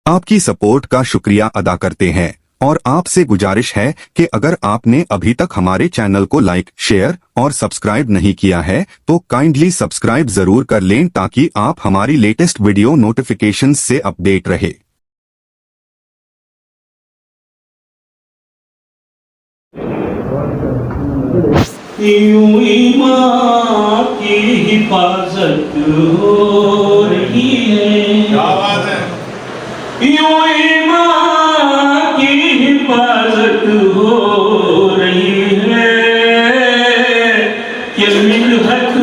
آپ کی سپورٹ کا شکریہ ادا کرتے ہیں اور آپ سے گزارش ہے کہ اگر آپ نے ابھی تک ہمارے چینل کو لائک، شیئر اور سبسکرائب نہیں کیا ہے تو کائنڈلی سبسکرائب ضرور کر لیں تاکہ آپ ہماری لیٹسٹ ویڈیو نوٹیفیکیشن سے اپڈیٹ رہے۔ یوں ایمان کی حفاظت ہو رہی ہے، کیا بات ہے، یوں ایمان کی حفاظت ہو رہی ہے کہ ملحق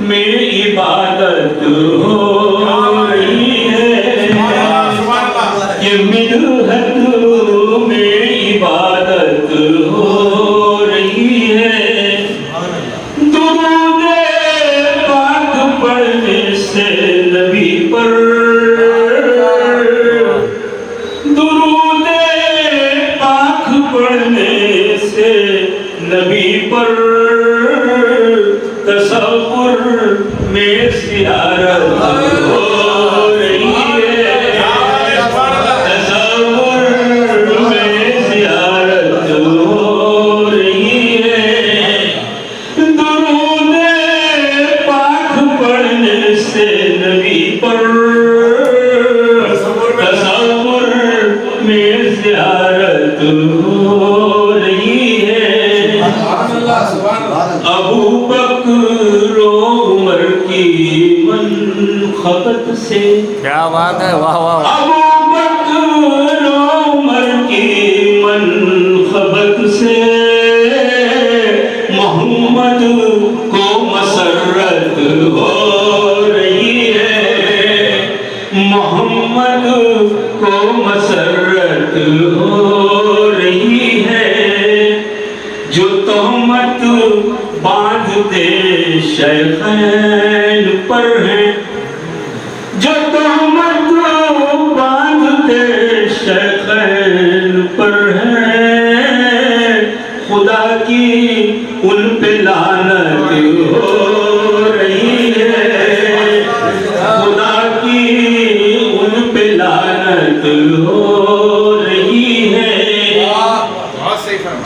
میں عبادت ہو رہی ہے، کہ ملحق میں عبادت ہو رہی ہے۔ درود پاک پڑھنے سے نبی پر، درود پاک پڑھنے سے نبی پر تصور میں زیارت ہو رہی ہے، تصور میں زیارت ہو رہی ہے۔ درود پاک پڑھنے سے نبی پر تصور میں زیارت ہو رہی ہے۔ ابو بکر و عمر کی منقبت سے، کیا بات ہے، واہ واہ واہ۔ ابو بکر و عمر کی منقبت سے محمد کو مسرت ہو رہی ہے، محمد کو مسرت ہو رہی ہے۔ جو تہمت باندھتے شیخین پر ہیں، جو تہمت باندھتے شیخین پر ہیں، خدا کی ان پہ لعنت ہو رہی ہے، خدا کی ان پہ لعنت ہو رہی ہے۔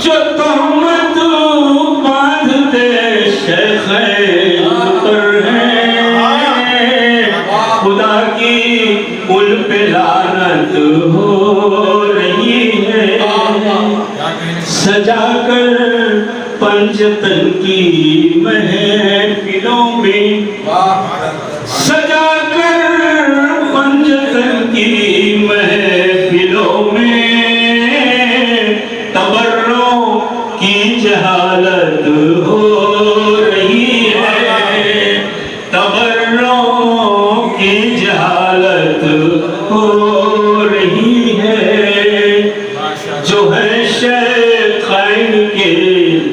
جو تہمت باندھتے شیخین پر ہیں، خدا کی ان پہ لعنت ہو رہی ہے۔ سجا کر پنجتن کی محفلوں میں، سجا کر پنجتن کی محفلوں میں تبروں کی جہالت ہو رہی ہے، تبروں کی جہالت ہو رہی ہے۔ جو ہے شیخین کے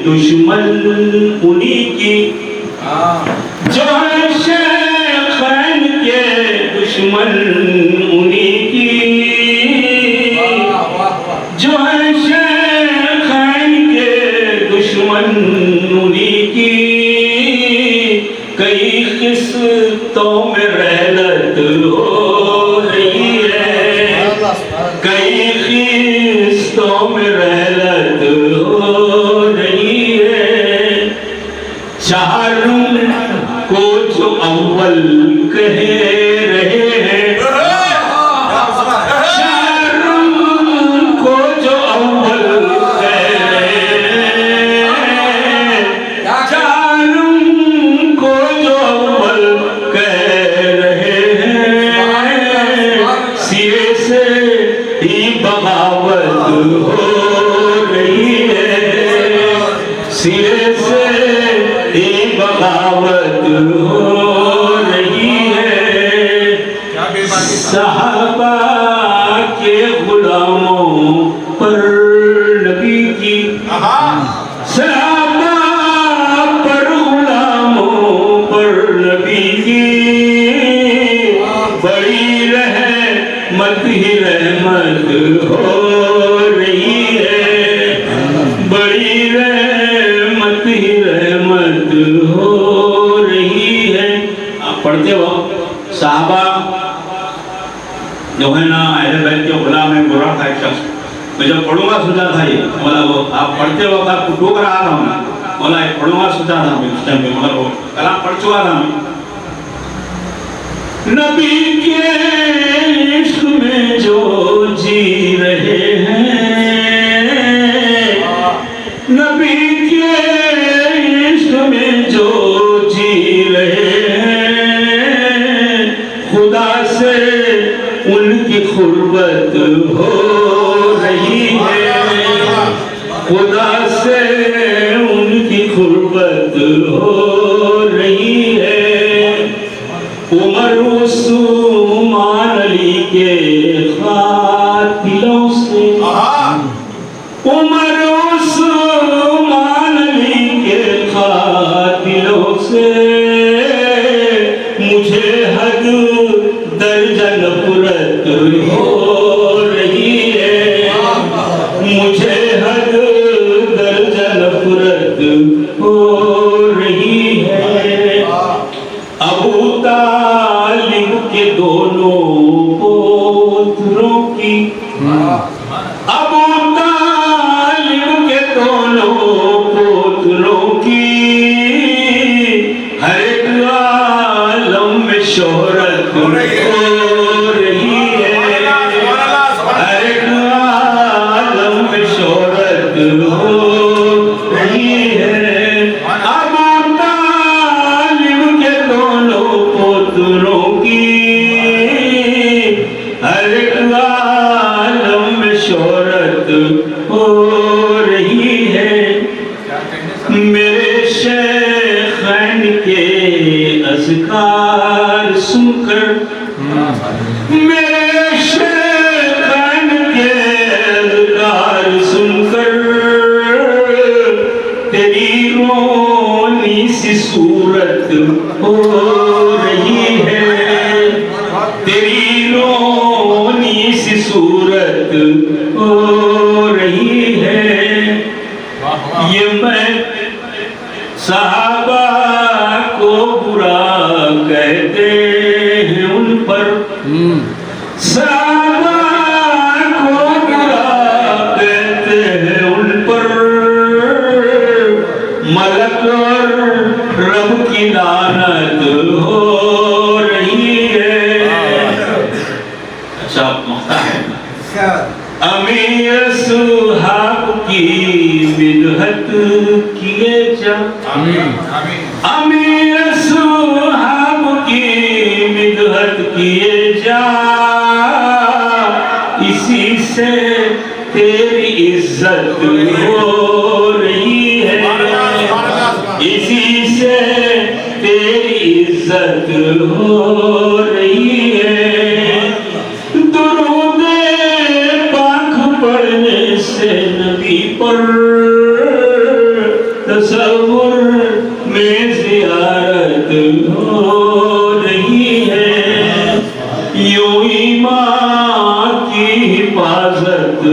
دشمن انہی کی، جو ہے شیخین کے دشمن انہی کی، جو ہے شیخین کے دشمن انہی کی۔ کئی قسطوں میں رحلت ہو رہی ہے، کئی قسطوں میں رحلت ہو رہی ہے۔ چاروں کو جو اول کہہ رہے ہیں، چاروں کو جو اول کہہ رہے ہیں، چاروں کو جو اول کہہ رہے ہیں، سیرے سے ہی بغاوت ہو رہی ہے، سیرے سے ہی بغاوت ہو رہی ہے۔ صحابہ کے غلاموں پر نبی کی، صحابہ پر غلاموں پر نبی کی بڑی رحمت ہی رحمت ہو رہی ہے، بڑی رحمت ہی رحمت ہو رہی ہے۔ آپ پڑھتے ہو صحابہ جو ہے نا اہل بیت کے غلام ہیں، برا تھا ایک شخص. میں جب پڑھوں گا سوچا تھا یہ مولا وہ آپ پڑھتے وقت آپ کو ٹوک رہا تھا میں مولا یہ پڑھوں گا سوچا تھا میں اس ٹائم پہ مگر وہ کلام پڑھ چکا تھا میں. نبی کے عشق میں جو جی رہے ہیں، نبی کے عشق میں جو جی رہے ہیں، خدا سے ان کی قربت ہو رہی ہے، خدا سے ان کی قربت ہو رہی ہے. عمر عثمان علی کے قاتلوں سے، عمر عثمان علی کے قاتلوں سے مجھے حد درجہ نفرت ہو رہی ہے، مجھے حد درجہ نفرت ہو رہی ہے. ابو طالب کے دونوں پوتروں کی، ابو طالب کے دونوں پوتروں کی ہر ایک عالم میں شہرت ہو رہی ہے، ہر ایک عالم میں شہرت ہو رہی ہے. ابو طالب کے دونوں پوتروں کی ہر ایک عالم میں شہرت ہو رہی ہے. میرے شیخین کے اذکار سن کر، میرے شیخین کے اذکار سن کر تیری رونی سی صورت ہو رہی ہے، تیری رونی سی صورت ہو رہی ہے. یہ میں صحابہ کو برا کہتے ہیں ان پر، صحابہ کو برا کہتے ہیں ان پر، ملک اور رب کی لعنت ہو رہی ہے. اچھا مختہ ہے. امیر اصحاب کی مدحت کیے جا، امیر اصحاب کی مدحت کیے جا، اسی سے تیری عزت ہو رہی ہے، اسی سے تیری عزت ہو رہی ہے. درود پاک پڑھنے سے نبی پر تصور میں زیارت ہو رہی ہے. یوں ایمان کی حفاظت